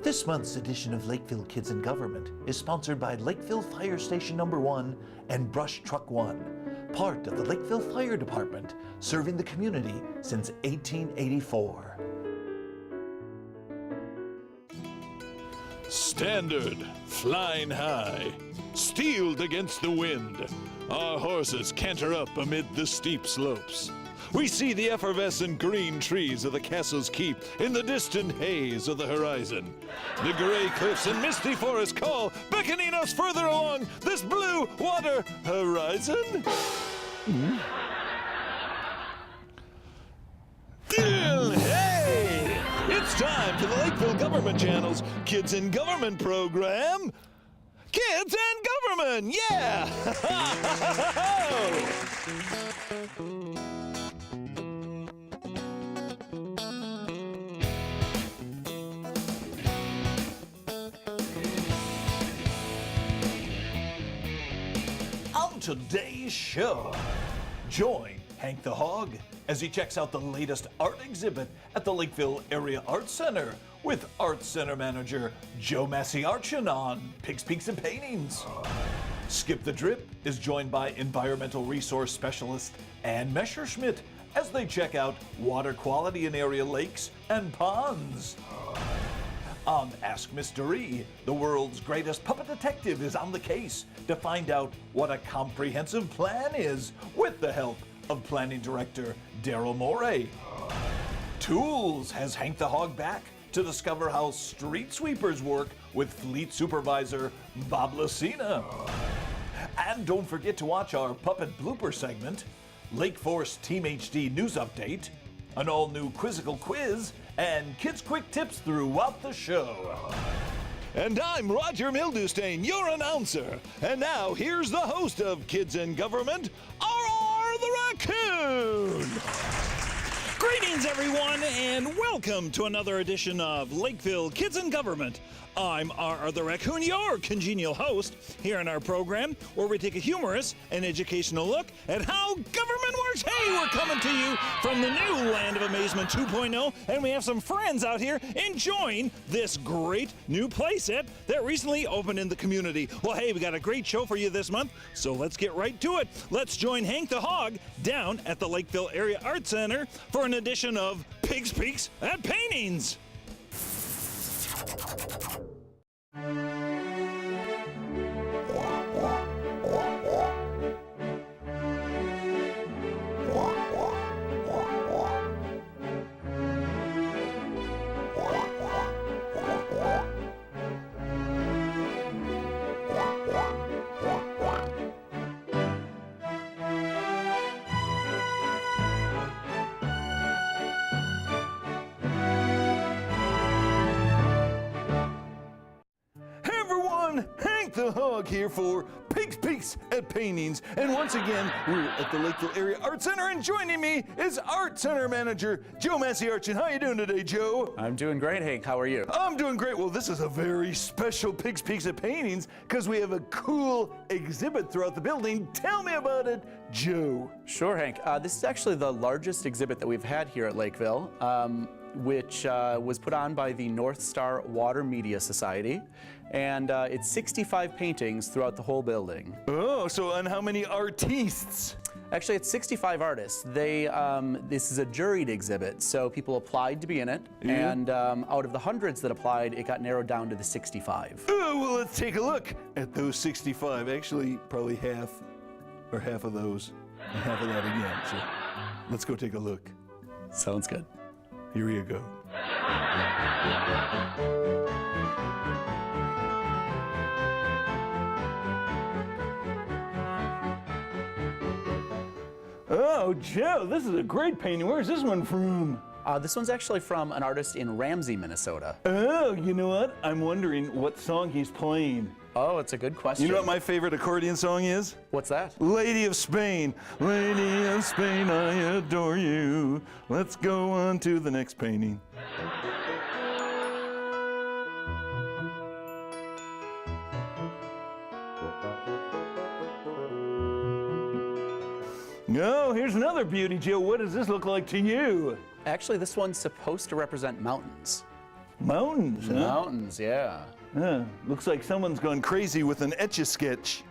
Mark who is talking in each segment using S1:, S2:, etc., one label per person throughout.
S1: This month's edition of Lakeville Kids in Government is sponsored by Lakeville Fire Station No. 1 and Brush Truck 1, part of the Lakeville Fire Department, serving the community since 1884.
S2: Standard, flying high, steeled against the wind, our horses canter up amid the steep slopes. We see the effervescent green trees of the castle's keep in the distant haze of the horizon. The gray cliffs and misty forests call, beckoning us further along this blue water horizon. Hey! It's time for the Lakeville Government Channel's Kids in Government program. Kids in Government, yeah!
S1: On today's show, join Hank the Hog as he checks out the latest art exhibit at the Lakeville Area Arts Center with Arts Center Manager Joe Massiarchin on Pigs, Peaks, and Paintings. Skip the Drip is joined by Environmental Resource Specialist Ann Messerschmidt as they check out water quality in area lakes and ponds. On Ask Mr. E, the world's greatest puppet detective is on the case to find out what a comprehensive plan is with the help of Planning Director Daryl Morey. Tools has Hank the Hog back to discover how street sweepers work with Fleet Supervisor Bob Lucina. And don't forget to watch our puppet blooper segment, Lake Force Team HD News Update, an all-new quizzical quiz, and kids' quick tips throughout the show.
S2: And I'm Roger Mildewstein, your announcer. And now here's the host of Kids in Government, R.R. the Raccoon.
S3: Greetings, everyone, and welcome to another edition of Lakeville Kids in Government. I'm R.R. the Raccoon, your congenial host, here in our program, where we take a humorous and educational look at how government works. Hey, we're coming to you from the new land of Amazement 2.0, and we have some friends out here enjoying this great new playset that recently opened in the community. Well, hey, we got a great show for you this month, so let's get right to it. Let's join Hank the Hog down at the Lakeville Area Arts Center for an edition of Pigs, Peaks, and Paintings.
S2: Hank the Hog here for Pigs, Peaks, and Paintings. And once again, we're at the Lakeville Area Arts Center, and joining me is Art Center Manager Joe Massiarchin. How you doing today, Joe?
S4: I'm doing great, Hank. How are you?
S2: I'm doing great. Well, this is a very special Pigs, Peaks, and Paintings because we have a cool exhibit throughout the building. Tell me about it, Joe.
S4: Sure, Hank. This is actually the largest exhibit that we've had here at Lakeville, which was put on by the North Star Water Media Society. And it's 65 paintings throughout the whole building.
S2: Oh, so and how many artistes?
S4: Actually, it's 65 artists. This is a juried exhibit, so people applied to be in it. Yeah. And out of the hundreds that applied, it got narrowed down to the 65.
S2: Oh, well, let's take a look at those 65. Actually, probably half of those, and half of that again. So let's go take a look.
S4: Sounds good.
S2: Here you go. Oh, Joe, this is a great painting. Where's this one from?
S4: This one's actually from an artist in Ramsey, Minnesota.
S2: Oh, you know what? I'm wondering what song he's playing.
S4: Oh, it's a good question.
S2: You know what my favorite accordion song is?
S4: What's that?
S2: Lady of Spain. Lady of Spain, I adore you. Let's go on to the next painting. Oh, here's another beauty, Joe. What does this look like to you?
S4: Actually, this one's supposed to represent mountains.
S1: Mountains, huh?
S4: Mountains, yeah.
S1: Looks like someone's gone crazy with an Etch-a-Sketch.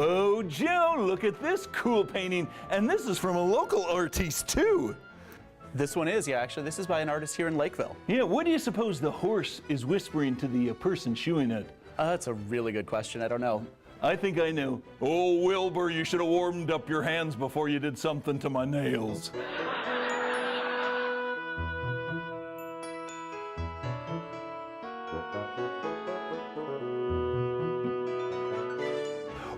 S1: Oh, Joe, look at this cool painting. And this is from a local artist, too.
S4: This one is, yeah, actually. This is by an artist here in Lakeville.
S1: Yeah, what do you suppose the horse is whispering to the person shoeing it?
S4: That's a really good question. I don't know.
S1: I think I know. Oh, Wilbur, you should have warmed up your hands before you did something to my nails.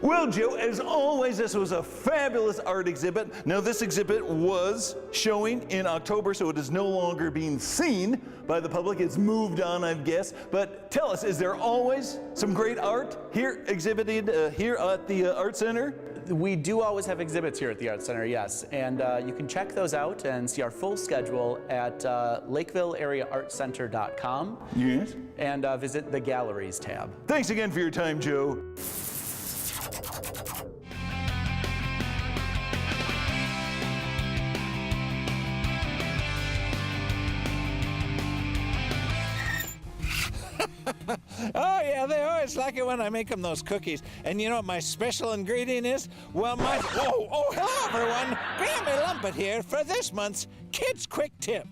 S1: Well, Joe, as always, this was a fabulous art exhibit. Now, this exhibit was showing in October, so it is no longer being seen by the public. It's moved on, I guess. But tell us, is there always some great art here exhibited here at the Art Center?
S4: We do always have exhibits here at the Art Center, yes. And you can check those out and see our full schedule at LakevilleAreaArtCenter.com.
S1: Yes.
S4: And visit the Galleries tab.
S1: Thanks again for your time, Joe.
S5: Oh, yeah, they always like it when I make them those cookies. And you know what my special ingredient is? Well, hello, everyone. Grammy Lumpet here for this month's Kids Quick Tip.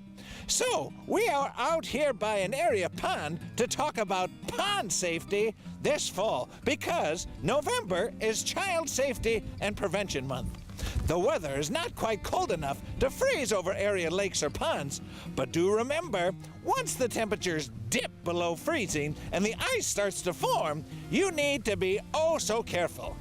S5: So, we are out here by an area pond to talk about pond safety this fall because November is Child Safety and Prevention Month. The weather is not quite cold enough to freeze over area lakes or ponds, but do remember, once the temperatures dip below freezing and the ice starts to form, you need to be oh so careful.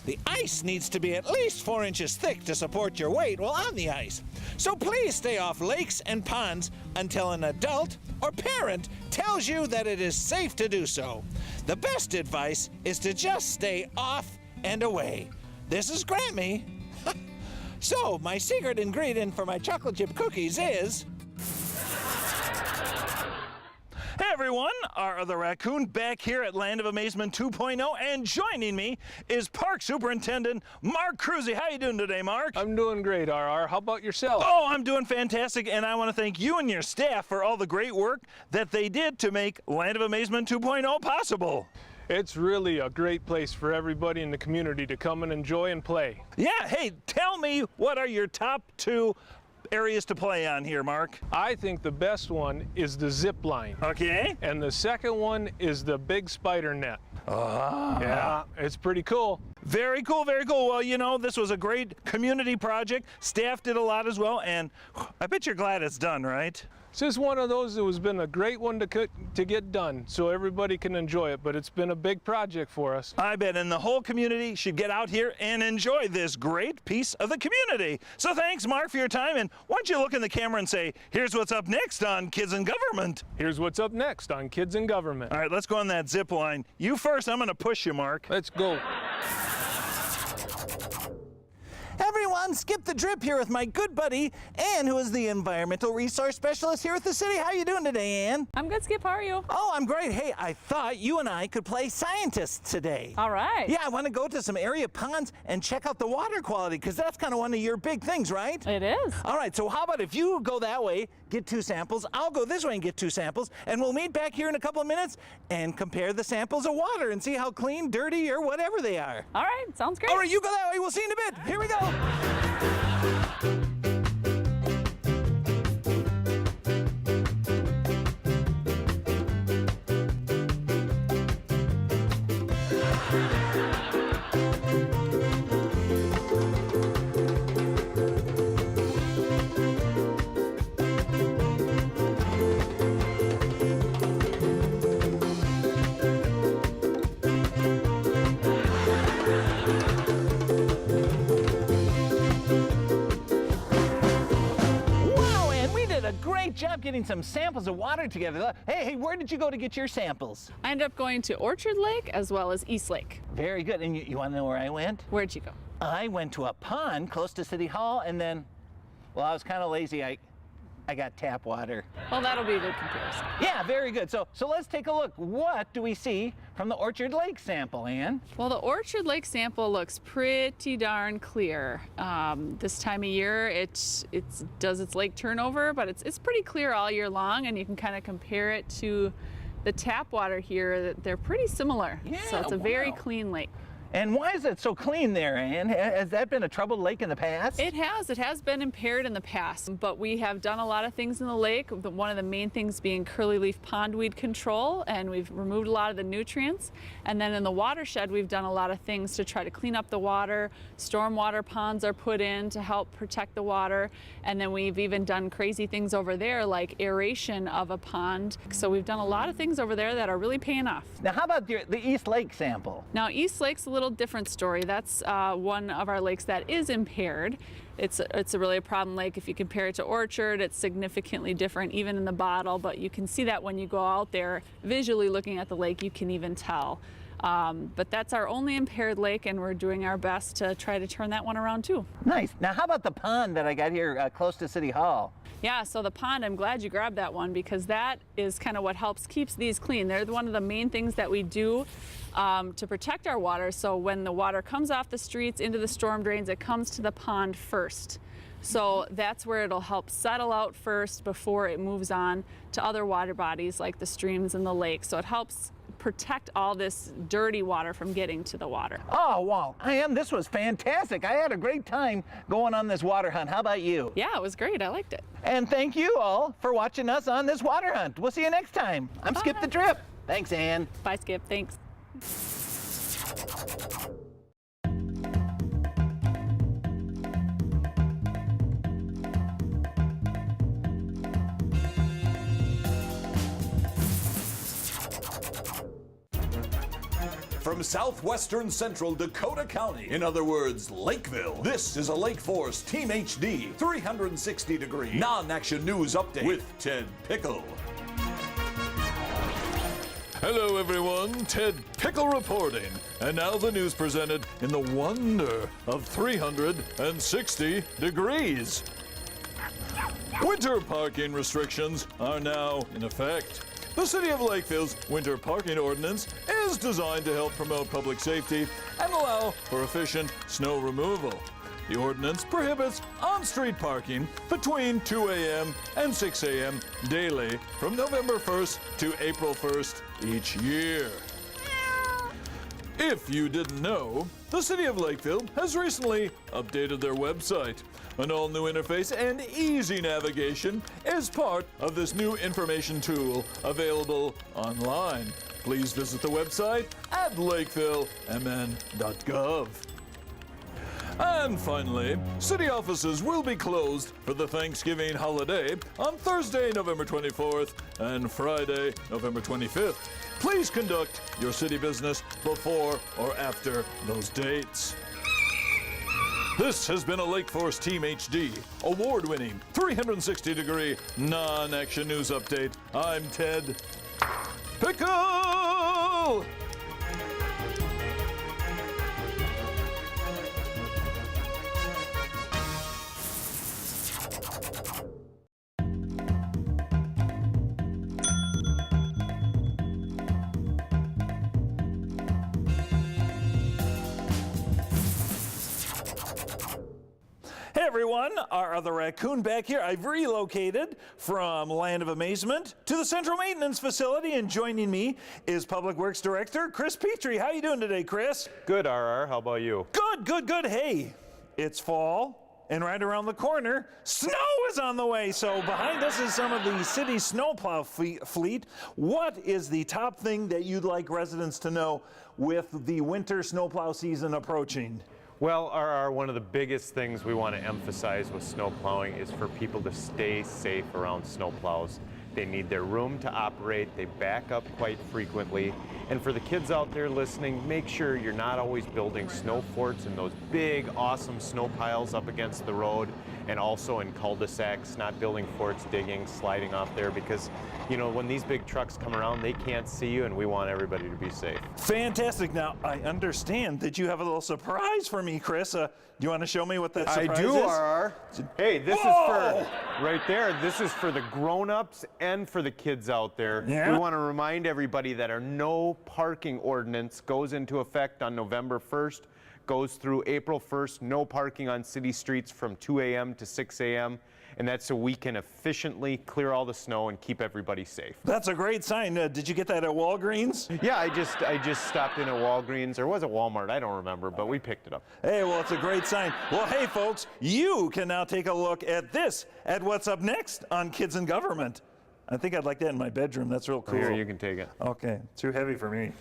S5: The ice needs to be at least 4 inches thick to support your weight while on the ice. So please stay off lakes and ponds until an adult or parent tells you that it is safe to do so. The best advice is to just stay off and away. This is Grammy. So, my secret ingredient for my chocolate chip cookies is...
S3: Hey everyone, our other raccoon back here at Land of Amazement 2.0, and joining me is Park Superintendent Mark Cruzy. How you doing today, Mark?
S6: I'm doing great, RR. How about yourself?
S3: Oh, I'm doing fantastic, and I want to thank you and your staff for all the great work that they did to make Land of Amazement 2.0 possible.
S6: It's really a great place for everybody in the community to come and enjoy and play.
S3: Yeah, hey, tell me, what are your top 2 areas to play on here, Mark?
S6: I think the best one is the zip line.
S3: Okay.
S6: And the second one is the big spider net. Yeah, it's pretty cool.
S3: Very cool, very cool. Well, you know, this was a great community project. Staff did a lot as well, and I bet you're glad it's done, right?
S6: This is one of those that has been a great one to get done so everybody can enjoy it, but it's been a big project for us.
S3: I bet, and the whole community should get out here and enjoy this great piece of the community. So thanks, Mark, for your time, and why don't you look in the camera and say, here's what's up next on Kids in Government.
S6: Here's what's up next on Kids in Government.
S3: All right, let's go on that zip line. You first, I'm gonna push you, Mark.
S6: Let's go.
S5: Everyone, Skip the Drip here with my good buddy, Ann, who is the Environmental Resource Specialist here at the city. How you doing today, Ann?
S7: I'm good, Skip. How are you?
S5: Oh, I'm great. Hey, I thought you and I could play scientists today.
S7: All right.
S5: Yeah, I want to go to some area ponds and check out the water quality, because that's kind of one of your big things, right?
S7: It is.
S5: All right, so how about if you go that way, get 2 samples, I'll go this way and get 2 samples, and we'll meet back here in a couple of minutes and compare the samples of water and see how clean, dirty, or whatever they are.
S7: All right, sounds great.
S5: All right, you go that way. We'll see you in a bit. Here we go. Great job getting some samples of water together. Hey, where did you go to get your samples?
S7: I ended up going to Orchard Lake as well as East Lake.
S5: Very good. And you want to know where I went?
S7: Where'd you go?
S5: I went to a pond close to City Hall, and then, well, I was kind of lazy. I got tap water.
S7: Well, that'll be a good comparison.
S5: Yeah, very good. So let's take a look. What do we see from the Orchard Lake sample, Ann?
S7: Well, the Orchard Lake sample looks pretty darn clear. This time of year, it does its lake turnover, but it's pretty clear all year long, and you can kind of compare it to the tap water here. They're pretty similar.
S5: Yeah,
S7: so it's a very
S5: wow.
S7: clean lake.
S5: And why is it so clean there, Ann? Has that been a troubled lake in the past?
S7: It has been impaired in the past, but we have done a lot of things in the lake. One of the main things being curlyleaf pondweed control, and we've removed a lot of the nutrients. And then in the watershed, we've done a lot of things to try to clean up the water. Stormwater ponds are put in to help protect the water. And then we've even done crazy things over there like aeration of a pond. So we've done a lot of things over there that are really paying off.
S5: Now, how about the East Lake sample?
S7: Now, East Lake's a little different story. That's one of our lakes that is impaired. It's really a problem lake. If you compare it to Orchard, it's significantly different even in the bottle, but you can see that when you go out there visually looking at the lake, you can even tell. But that's our only impaired lake, and we're doing our best to try to turn that one around too.
S5: Nice. Now, how about the pond that I got here close to City Hall?
S7: Yeah, so the pond, I'm glad you grabbed that one because that is kind of what keeps these clean. They're one of the main things that we do to protect our water. So when the water comes off the streets into the storm drains, it comes to the pond first. So that's where it'll help settle out first before it moves on to other water bodies like the streams and the lakes. So it helps protect all this dirty water from getting to the water.
S5: Oh, wow. This was fantastic. I had a great time going on this water hunt. How about you?
S7: Yeah, it was great. I liked it.
S5: And thank you all for watching us on this water hunt. We'll see you next time. I'm Skip the Drip. Thanks, Ann.
S7: Bye, Skip. Thanks.
S1: From southwestern central Dakota County, in other words, Lakeville, this is a Lake Force Team HD 360-degree non-action news update with Ted Pickle.
S2: Hello, everyone. Ted Pickle reporting. And now the news presented in the wonder of 360 degrees. Winter parking restrictions are now in effect. The City of Lakeville's winter parking ordinance is designed to help promote public safety and allow for efficient snow removal. The ordinance prohibits on-street parking between 2 a.m. and 6 a.m. daily from November 1st to April 1st each year. If you didn't know, the City of Lakeville has recently updated their website. An all-new interface and easy navigation is part of this new information tool available online. Please visit the website at lakevillemn.gov. And finally, city offices will be closed for the Thanksgiving holiday on Thursday, November 24th and Friday, November 25th. Please conduct your city business before or after those dates. This has been a Lake Force Team HD, award-winning 360-degree non-action news update. I'm Ted Pickle!
S3: Hey everyone, our other raccoon back here. I've relocated from Land of Amazement to the Central Maintenance Facility, and joining me is Public Works Director Chris Petrie. How you doing today, Chris?
S8: Good, RR. How about you?
S3: Good. Hey, it's fall, and right around the corner, snow is on the way. So behind us is some of the city snowplow fleet. What is the top thing that you'd like residents to know with the winter snowplow season approaching?
S8: Well, RR, one of the biggest things we want to emphasize with snow plowing is for people to stay safe around snowplows. They need their room to operate, they back up quite frequently. And for the kids out there listening, make sure you're not always building snow forts in those big, awesome snow piles up against the road, and also in cul-de-sacs, not building forts, digging, sliding off there, because, you know, when these big trucks come around, they can't see you, and we want everybody to be safe.
S3: Fantastic. Now, I understand that you have a little surprise for me, Chris. Do you want to show me what that surprise is?
S8: I do, RR. Hey, this is for Right there, this is for the grown-ups and for the kids out there.
S3: Yeah.
S8: We want to remind everybody that our no parking ordinance goes into effect on November 1st, goes through April 1st, no parking on city streets from 2 a.m. to 6 a.m., and that's so we can efficiently clear all the snow and keep everybody safe.
S3: That's a great sign. Did you get that at Walgreens?
S8: Yeah, I just stopped in at Walgreens, or was it Walmart? I don't remember, but we picked it up.
S3: Hey, well, it's a great sign. Well, hey, folks, you can now take a look at this, at what's up next on Kids in Government. I think I'd like that in my bedroom. That's real cool.
S8: Here, you can take it.
S3: Okay, too heavy for me.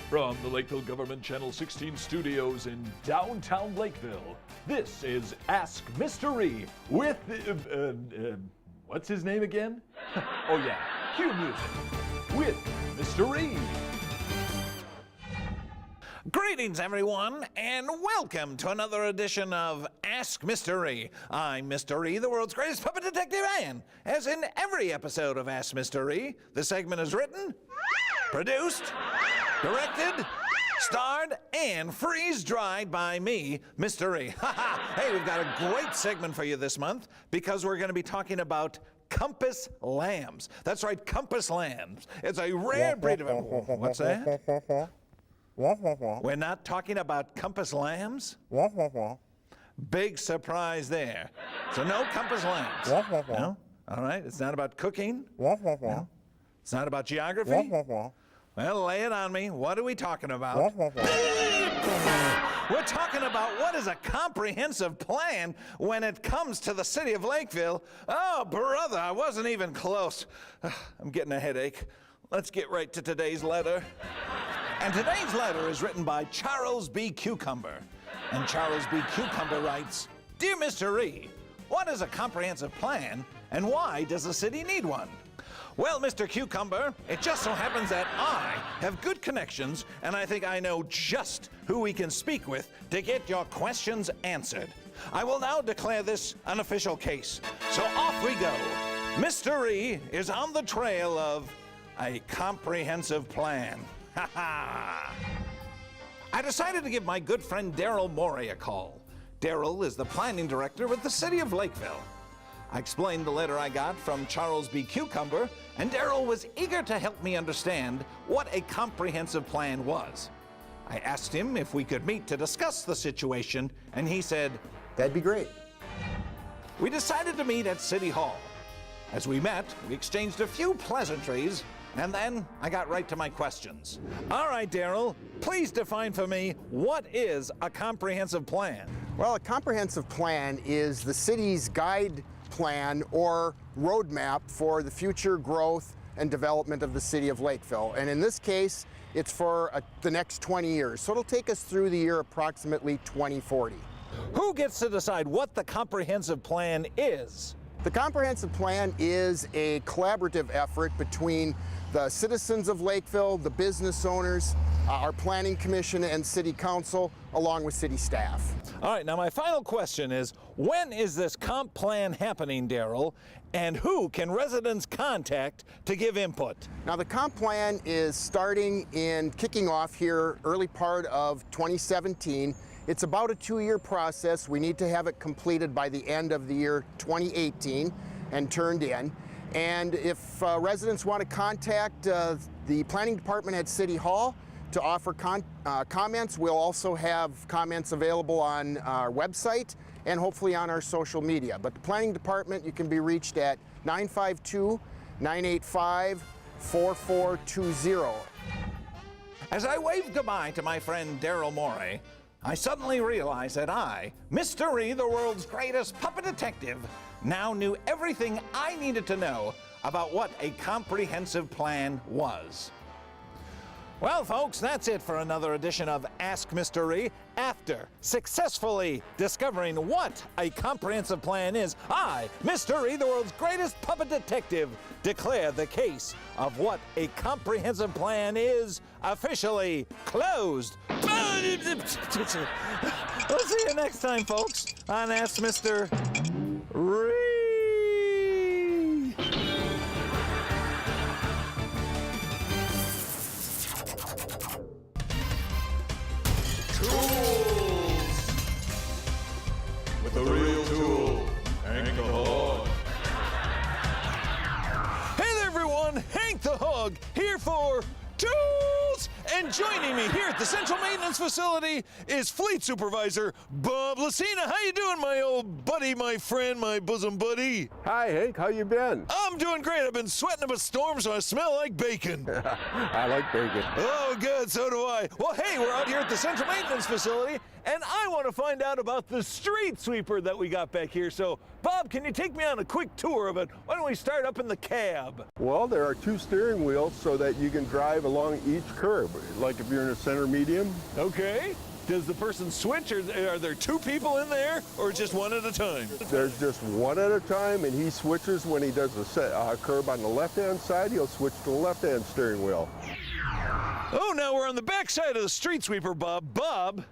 S1: From the Lakeville Government Channel 16 studios in downtown Lakeville, this is Ask Mystery with, what's his name again? Oh yeah, cue music with Mystery.
S5: Greetings, everyone, and welcome to another edition of Ask Mystery. I'm Mystery, the world's greatest puppet detective, and as in every episode of Ask Mystery, the segment is written, produced, directed, starred, and freeze-dried by me, Mystery. Hey, we've got a great segment for you this month because we're going to be talking about compass lambs. That's right, compass lambs. It's a rare breed of... What's that? We're not talking about compass lambs? Big surprise there. So no compass lambs. No? All right, it's not about cooking? No? It's not about geography? Well, lay it on me. What are we talking about? We're talking about what is a comprehensive plan when it comes to the city of Lakeville. Oh, brother, I wasn't even close. I'm getting a headache. Let's get right to today's letter. And today's letter is written by Charles B. Cucumber. And Charles B. Cucumber writes, Dear Mr. E, what is a comprehensive plan and why does the city need one? Well, Mr. Cucumber, it just so happens that I have good connections and I think I know just who we can speak with to get your questions answered. I will now declare this an official case. So off we go. Mr. E is on the trail of a comprehensive plan. Ha ha! I decided to give my good friend Daryl Morey a call. Daryl is the planning director with the city of Lakeville. I explained the letter I got from Charles B. Cucumber, and Daryl was eager to help me understand what a comprehensive plan was. I asked him if we could meet to discuss the situation, and he said,
S9: That'd be great.
S5: We decided to meet at City Hall. As we met, we exchanged a few pleasantries, and then I got right to my questions. All right, Daryl, please define for me what is a comprehensive plan.
S9: Well, a comprehensive plan is the city's guide plan or roadmap for the future growth and development of the city of Lakeville. And in this case, it's for the next 20 years. So it'll take us through the year approximately 2040.
S5: Who gets to decide what the comprehensive plan is?
S9: The comprehensive plan is a collaborative effort between the citizens of Lakeville, the business owners, our planning commission and city council, along with city staff.
S5: All right, now my final question is, when is this comp plan happening, Daryl, and who can residents contact to give input?
S9: Now the comp plan is kicking off here early part of 2017. It's about a 2-year process. We need to have it completed by the end of the year 2018 and turned in. And if residents want to contact the planning department at City Hall to offer comments, we'll also have comments available on our website and hopefully on our social media. But the planning department, you can be reached at 952-985-4420.
S5: As I waved goodbye to my friend Daryl Morey, I suddenly realized that I, Mr. E, the world's greatest puppet detective, now knew everything I needed to know about what a comprehensive plan was. Well, folks, that's it for another edition of Ask Mr. E. After successfully discovering what a comprehensive plan is, I, Mr. E, the world's greatest puppet detective, declare the case of what a comprehensive plan is officially closed. We'll see you next time, folks, on Ask Mr. Ree. Cool.
S2: here for tools! And joining me here at the Central Maintenance Facility is Fleet Supervisor Bob Lucina. How you doing, my old buddy, my friend, my bosom buddy?
S10: Hi, Hank. How you been?
S2: I'm doing great. I've been sweating up a storm, so I smell like bacon.
S10: I like bacon.
S2: Oh, good. So do I. Well, hey, we're out here at the Central Maintenance Facility, and I want to find out about the street sweeper that we got back here. So, Bob, can you take me on a quick tour of it? Why don't we start up in the cab?
S10: Well, there are 2 steering wheels so that you can drive along each curb, like if you're in a center medium.
S2: Okay. Does the person switch, or are there 2 people in there, or just one at a time?
S10: There's just one at a time, and he switches when he does a curb on the left-hand side. He'll switch to the left-hand steering wheel.
S2: Oh, now we're on the back side of the street sweeper, Bob. Bob,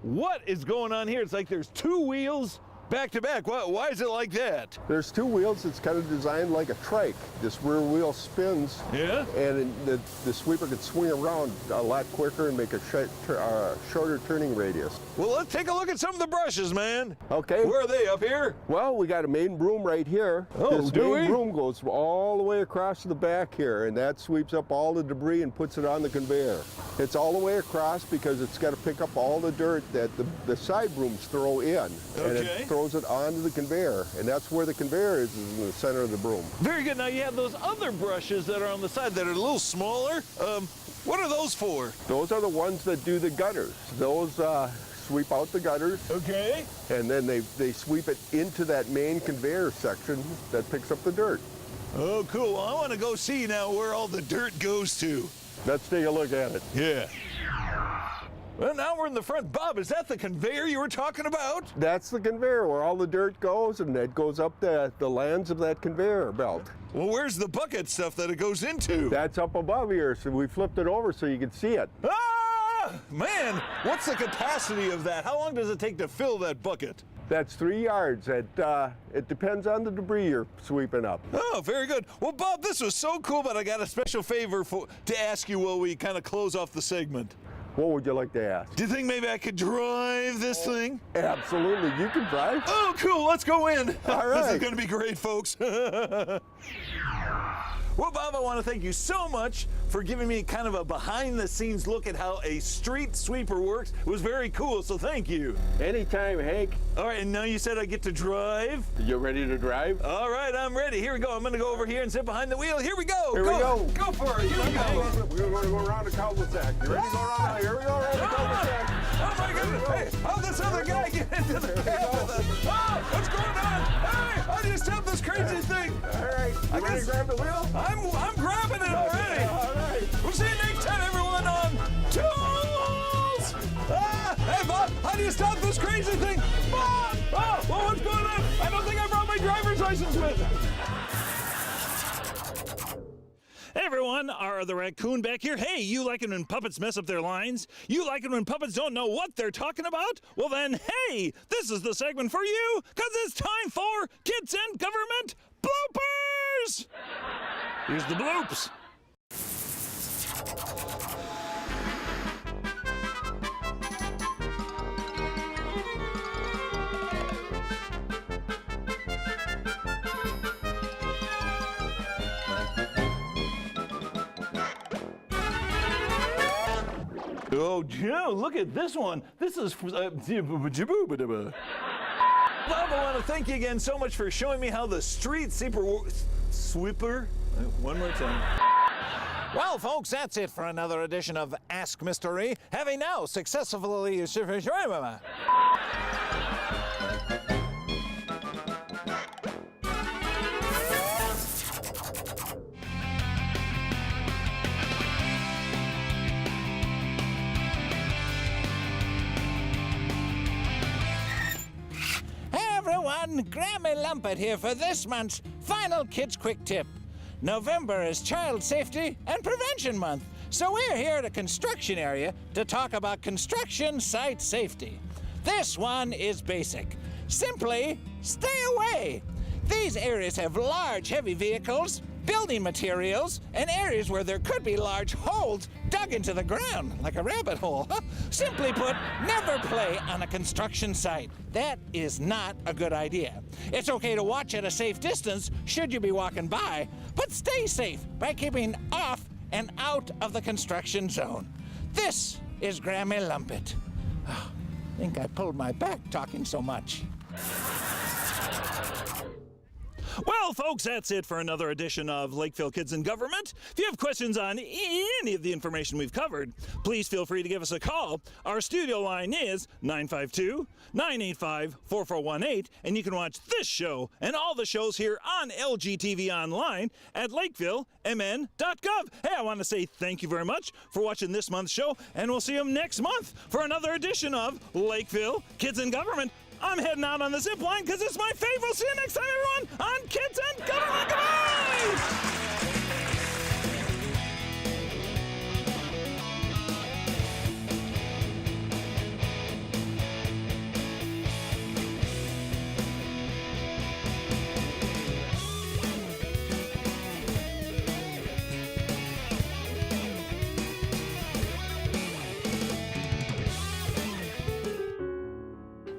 S2: what is going on here? It's like there's 2 wheels back to back. Why is it like that?
S10: There's 2 wheels. It's kind of designed like a trike. This rear wheel spins,
S2: Yeah?
S10: and the sweeper can swing around a lot quicker and make a shorter turning radius.
S2: Well, let's take a look at some of the brushes, man.
S10: Okay.
S2: Where are they? Up here?
S10: Well, we got a main broom right here.
S2: Oh,
S10: this
S2: do
S10: main
S2: we?
S10: broom goes all the way across to the back here, and that sweeps up all the debris and puts it on the conveyor. It's all the way across because it's got to pick up all the dirt that the side brooms throw in, and
S2: Okay.
S10: it throws it onto the conveyor, and that's where the conveyor is in the center of the broom.
S2: Very good. Now you have those other brushes that are on the side that are a little smaller. What are those for?
S10: Those are the ones that do the gutters. Those sweep out the gutters,
S2: Okay.
S10: and then they sweep it into that main conveyor section that picks up the dirt.
S2: Oh, cool. Well, I want to go see now where all the dirt goes to.
S10: Let's take a look at it.
S2: Yeah. Well, now we're in the front. Bob, is that the conveyor you were talking about?
S10: That's the conveyor where all the dirt goes, and it goes up the lands of that conveyor belt.
S2: Well, where's the bucket stuff that it goes into?
S10: That's up above here, so we flipped it over so you can see it.
S2: Ah! Man, what's the capacity of that? How long does it take to fill that bucket?
S10: That's 3 yards. It depends on the debris you're sweeping up.
S2: Oh, very good. Well, Bob, this was so cool, but I got a special favor to ask you while we kind of close off the segment.
S10: What would you like to ask?
S2: Do you think maybe I could drive this thing?
S10: Absolutely, you can drive.
S2: Oh, cool. Let's go in.
S10: All
S2: This is
S10: right.
S2: going to be great, folks. Well, Bob, I want to thank you so much for giving me kind of a behind-the-scenes look at how a street sweeper works. It was very cool, so thank you.
S10: Anytime, Hank.
S2: All right, and now you said I get to drive?
S10: You ready to drive?
S2: All right, I'm ready. Here we go. I'm going to go over here and sit behind the wheel. Here we go.
S10: Here we go.
S2: Go for it. Here we go.
S10: We're going to go around the cul-de-sac. You ready to go around? Here we go around the cul-de-sac.
S2: Oh, my goodness. Hey, how'd this other guy get into the cab with us? Oh, what's going on? Hey, how do you stop this crazy thing?
S10: All right,
S2: I
S10: you ready
S2: guess-
S10: to grab the wheel?
S2: I'm grabbing it already.
S10: All right.
S2: We'll see you next time, everyone, on Tools! Hey, Bob, how do you stop this crazy thing? Bob! Oh, what's going on? I don't think I brought my driver's license with me.
S3: Hey everyone, R the Raccoon back here. Hey, you like it when puppets mess up their lines? You like it when puppets don't know what they're talking about? Well then, hey, this is the segment for you, because it's time for Kids and Government Bloopers! Here's the bloops.
S2: Oh, Joe, look at this one. This is Bob, I want to thank you again so much for showing me how the street sweeper. One more time.
S5: Well, folks, that's it for another edition of Ask Mystery, having now successfully... Hey everyone, Grammy Lumpet here for this month's final Kids Quick Tip. November is Child Safety and Prevention Month, so we're here at a construction area to talk about construction site safety. This one is basic. Simply, stay away. These areas have large, heavy vehicles, building materials, and areas where there could be large holes dug into the ground, like a rabbit hole. Simply put, never play on a construction site. That is not a good idea. It's okay to watch at a safe distance should you be walking by, but stay safe by keeping off and out of the construction zone. This is Grammy Lumpet. Oh, I think I pulled my back talking so much.
S3: Well, folks, that's it for another edition of Lakeville Kids in Government. If you have questions on any of the information we've covered, please feel free to give us a call. Our studio line is 952-985-4418, and you can watch this show and all the shows here on LGTV Online at lakeville.mn.gov. Hey, I want to say thank you very much for watching this month's show, and we'll see you next month for another edition of Lakeville Kids in Government. I'm heading out on the zip line because it's my favorite. We'll see you next time, everyone, on Kids and Government. Goodbye!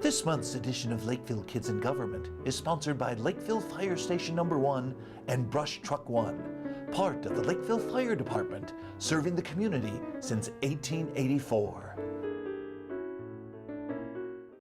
S1: This month's edition of Lakeville Kids in Government is sponsored by Lakeville Fire Station No. 1 and Brush Truck 1, part of the Lakeville Fire Department, serving the community since 1884.